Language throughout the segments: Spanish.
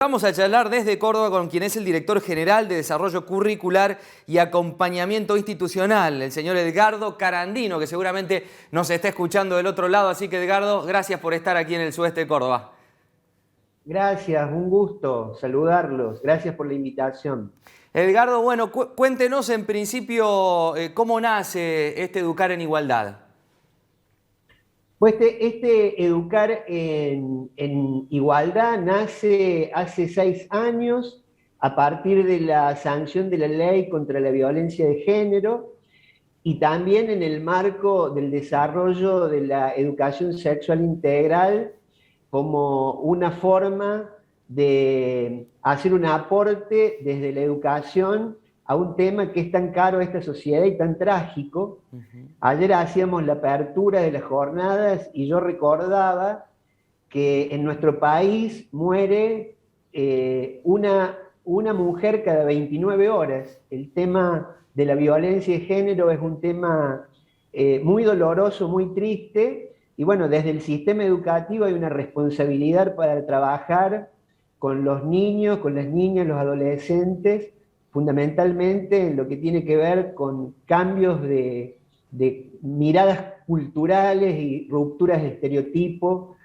Vamos a charlar desde Córdoba con quien es el director general de Desarrollo Curricular y Acompañamiento Institucional, el señor Edgardo Carandino, que seguramente nos está escuchando del otro lado. Así que, Edgardo, gracias por estar aquí en el sudeste de Córdoba. Gracias, un gusto saludarlos. Gracias por la invitación. Edgardo, bueno, cuéntenos en principio cómo nace este Educar en Igualdad. Pues este Educar en Igualdad nace hace 6 años a partir de la sanción de la ley contra la violencia de género y también en el marco del desarrollo de la educación sexual integral como una forma de hacer un aporte desde la educación a un tema que es tan caro a esta sociedad y tan trágico. Ayer hacíamos la apertura de las jornadas y yo recordaba que en nuestro país muere una mujer cada 29 horas. El tema de la violencia de género es un tema muy doloroso, muy triste, y bueno, desde el sistema educativo hay una responsabilidad para trabajar con los niños, con las niñas, los adolescentes, fundamentalmente en lo que tiene que ver con cambios de miradas culturales y rupturas de estereotipos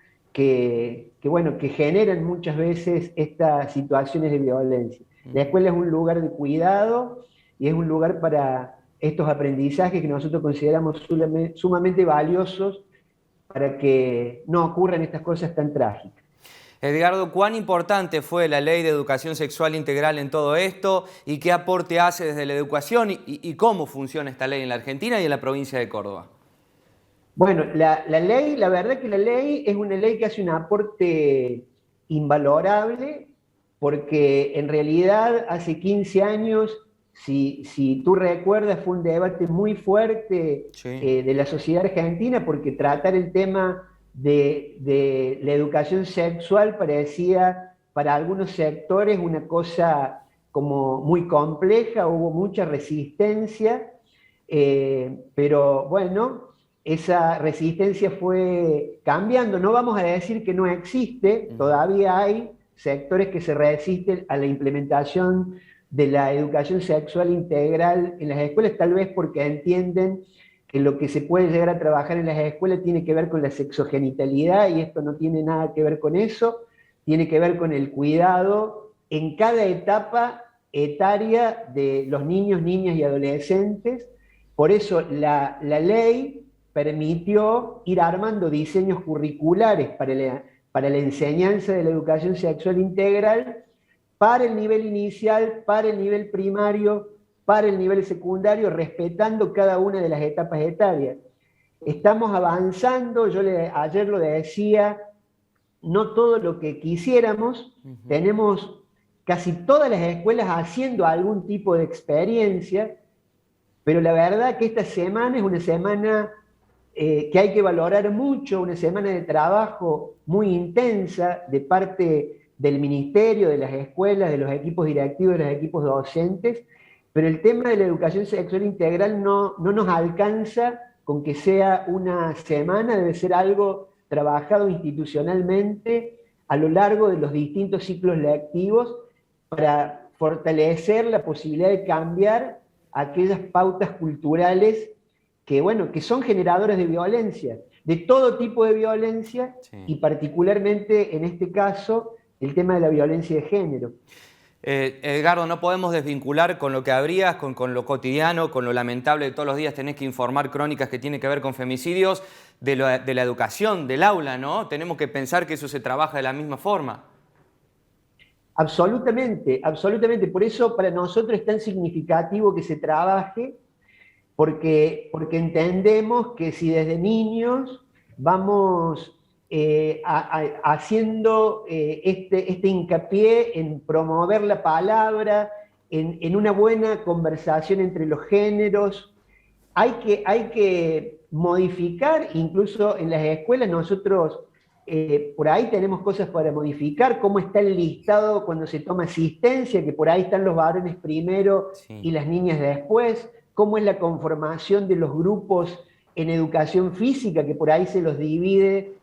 bueno, que generan muchas veces estas situaciones de violencia. La escuela es un lugar de cuidado y es un lugar para estos aprendizajes que nosotros consideramos sumamente valiosos para que no ocurran estas cosas tan trágicas. Edgardo, ¿cuán importante fue la Ley de Educación Sexual Integral en todo esto y qué aporte hace desde la educación y cómo funciona esta ley en la Argentina y en la provincia de Córdoba? Bueno, la ley, la verdad que la ley es una ley que hace un aporte invalorable porque en realidad hace 15 años, si tú recuerdas, fue un debate muy fuerte Sí. de la sociedad argentina porque tratar el tema de la educación sexual parecía para algunos sectores una cosa como muy compleja, hubo mucha resistencia, pero bueno, esa resistencia fue cambiando. No vamos a decir que no existe, todavía hay sectores que se resisten a la implementación de la educación sexual integral en las escuelas, tal vez porque entienden que lo que se puede llegar a trabajar en las escuelas tiene que ver con la sexogenitalidad y esto no tiene nada que ver con eso, tiene que ver con el cuidado en cada etapa etaria de los niños, niñas y adolescentes. Por eso la ley permitió ir armando diseños curriculares para la enseñanza de la educación sexual integral para el nivel inicial, para el nivel primario, para el nivel secundario, respetando cada una de las etapas etarias. Estamos avanzando, ayer lo decía, no todo lo que quisiéramos, tenemos casi todas las escuelas haciendo algún tipo de experiencia, pero la verdad que esta semana es una semana que hay que valorar mucho, una semana de trabajo muy intensa de parte del ministerio, de las escuelas, de los equipos directivos, de los equipos docentes, pero el tema de la educación sexual integral no nos alcanza con que sea una semana, debe ser algo trabajado institucionalmente a lo largo de los distintos ciclos lectivos para fortalecer la posibilidad de cambiar aquellas pautas culturales que, bueno, que son generadores de violencia, de todo tipo de violencia, sí, y particularmente en este caso el tema de la violencia de género. Edgardo, no podemos desvincular con lo que habrías, con lo cotidiano, con lo lamentable de todos los días. Tenés que informar crónicas que tienen que ver con femicidios, de la educación, del aula, ¿no? Tenemos que pensar que eso se trabaja de la misma forma. Absolutamente, absolutamente. Por eso para nosotros es tan significativo que se trabaje, porque entendemos que si desde niños vamos haciendo este hincapié en promover la palabra, en una buena conversación entre los géneros, hay que modificar, incluso en las escuelas nosotros por ahí tenemos cosas para modificar, cómo está el listado cuando se toma asistencia, que por ahí están los varones primero, sí, y las niñas después, cómo es la conformación de los grupos en educación física, que por ahí se los divide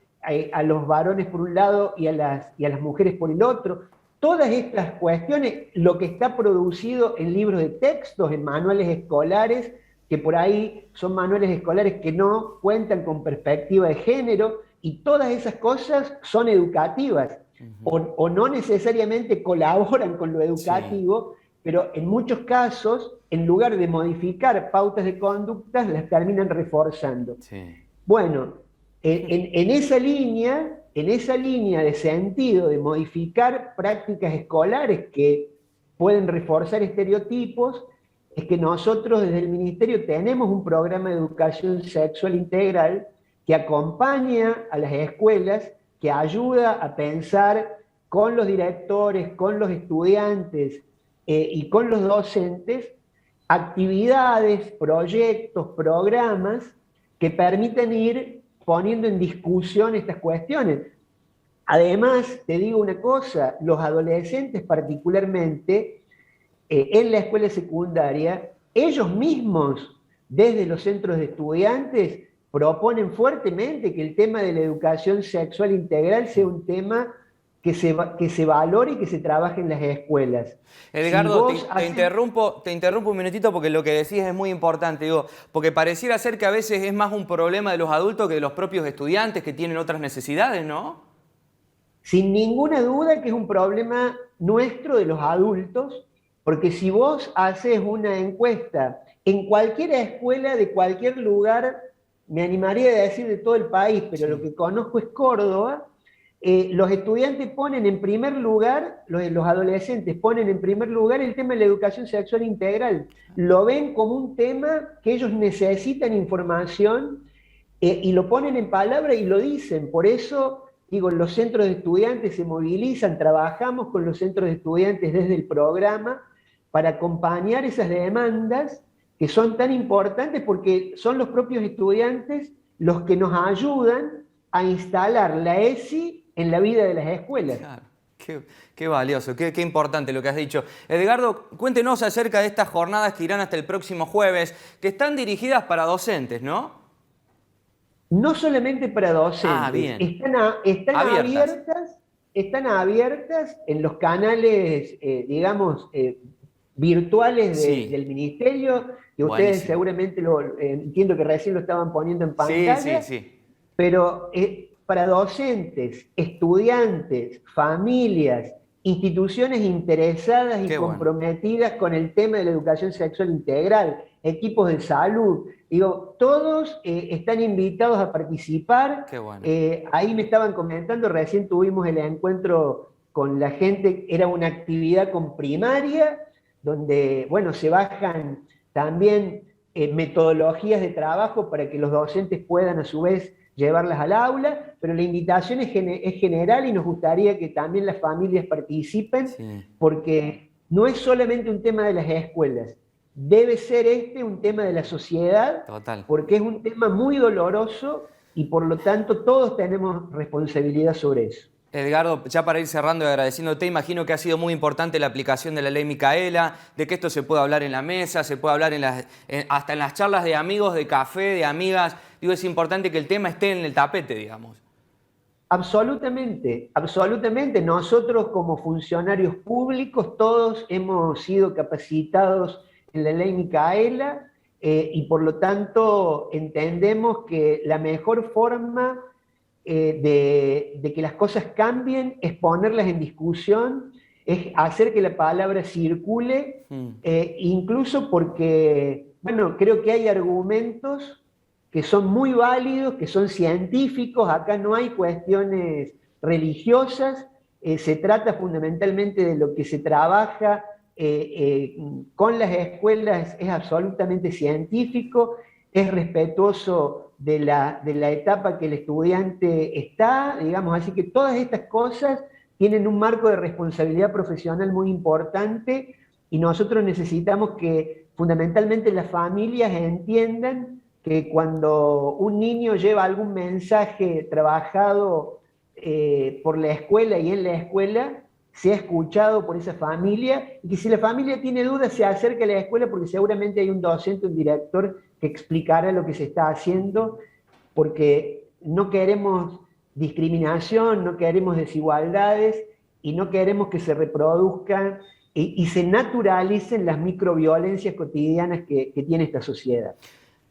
a los varones por un lado y a las mujeres por el otro. todas estas cuestiones, lo que está producido en libros de textos, en manuales escolares, que por ahí son manuales escolares que no cuentan con perspectiva de género, y todas esas cosas son educativas, o no necesariamente colaboran con lo educativo, sí, pero en muchos casos, en lugar de modificar pautas de conductas, las terminan reforzando. Sí. Bueno, en esa línea de sentido de modificar prácticas escolares que pueden reforzar estereotipos, es que nosotros desde el Ministerio tenemos un programa de educación sexual integral que acompaña a las escuelas, que ayuda a pensar con los directores, con los estudiantes y con los docentes, actividades, proyectos, programas que permiten ir poniendo en discusión estas cuestiones. Además, te digo una cosa, los adolescentes particularmente, en la escuela secundaria, ellos mismos, desde los centros de estudiantes, proponen fuertemente que el tema de la educación sexual integral sea un tema que se valore y que se trabaje en las escuelas. Edgardo, te interrumpo un minutito porque lo que decís es muy importante, digo, porque pareciera ser que a veces es más un problema de los adultos que de los propios estudiantes que tienen otras necesidades, ¿no? Sin ninguna duda que es un problema nuestro de los adultos, porque si vos haces una encuesta en cualquier escuela de cualquier lugar, me animaría a decir de todo el país, pero sí, lo que conozco es Córdoba, los estudiantes ponen en primer lugar, los adolescentes ponen en primer lugar el tema de la educación sexual integral. Lo ven como un tema que ellos necesitan información y lo ponen en palabra y lo dicen. Por eso, digo, los centros de estudiantes se movilizan, trabajamos con los centros de estudiantes desde el programa para acompañar esas demandas que son tan importantes porque son los propios estudiantes los que nos ayudan a instalar la ESI en la vida de las escuelas. Claro. Qué valioso, qué importante lo que has dicho. Edgardo, cuéntenos acerca de estas jornadas que irán hasta el próximo jueves, que están dirigidas para docentes, ¿no? No solamente para docentes, bien. Están abiertas en los canales, digamos, virtuales del Ministerio, que ustedes buenísimo, seguramente entiendo que recién lo estaban poniendo en pantalla, sí. Pero para docentes, estudiantes, familias, instituciones interesadas y comprometidas con el tema de la educación sexual integral, equipos de salud, digo, todos están invitados a participar. Qué bueno. Ahí me estaban comentando, recién tuvimos el encuentro con la gente, era una actividad con primaria, donde, bueno, se bajan también metodologías de trabajo para que los docentes puedan a su vez llevarlas al aula, pero la invitación es general y nos gustaría que también las familias participen, sí, porque no es solamente un tema de las escuelas, debe ser un tema de la sociedad. Total. Porque es un tema muy doloroso y por lo tanto todos tenemos responsabilidad sobre eso. Edgardo, ya para ir cerrando y agradeciéndote, imagino que ha sido muy importante la aplicación de la ley Micaela, de que esto se puede hablar en la mesa, se puede hablar hasta en las charlas de amigos, de café, de amigas. Digo, es importante que el tema esté en el tapete, digamos. Absolutamente, absolutamente. Nosotros como funcionarios públicos todos hemos sido capacitados en la ley Micaela y por lo tanto entendemos que la mejor forma de que las cosas cambien es ponerlas en discusión, es hacer que la palabra circule, incluso porque, bueno, creo que hay argumentos que son muy válidos, que son científicos, acá no hay cuestiones religiosas, se trata fundamentalmente de lo que se trabaja con las escuelas, es absolutamente científico, es respetuoso de la etapa que el estudiante está, digamos, así que todas estas cosas tienen un marco de responsabilidad profesional muy importante y nosotros necesitamos que fundamentalmente las familias entiendan que cuando un niño lleva algún mensaje trabajado por la escuela y en la escuela, sea escuchado por esa familia, y que si la familia tiene dudas se acerque a la escuela porque seguramente hay un docente, un director que explicará lo que se está haciendo, porque no queremos discriminación, no queremos desigualdades, y no queremos que se reproduzcan y se naturalicen las microviolencias cotidianas que tiene esta sociedad.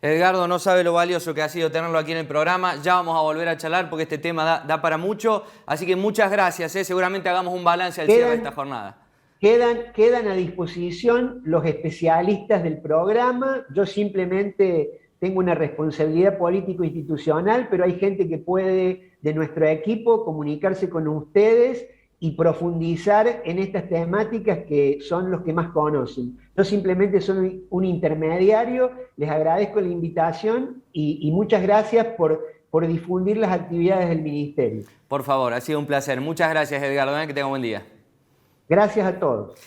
Edgardo, no sabe lo valioso que ha sido tenerlo aquí en el programa. Ya vamos a volver a charlar porque este tema da para mucho. Así que muchas gracias. Seguramente hagamos un balance al cierre de esta jornada. Quedan a disposición los especialistas del programa. Yo simplemente tengo una responsabilidad político-institucional, pero hay gente que puede, de nuestro equipo, comunicarse con ustedes y profundizar en estas temáticas que son los que más conocen. Yo simplemente soy un intermediario, les agradezco la invitación y muchas gracias por difundir las actividades del Ministerio. Por favor, ha sido un placer. Muchas gracias, Edgardo. Que tenga un buen día. Gracias a todos.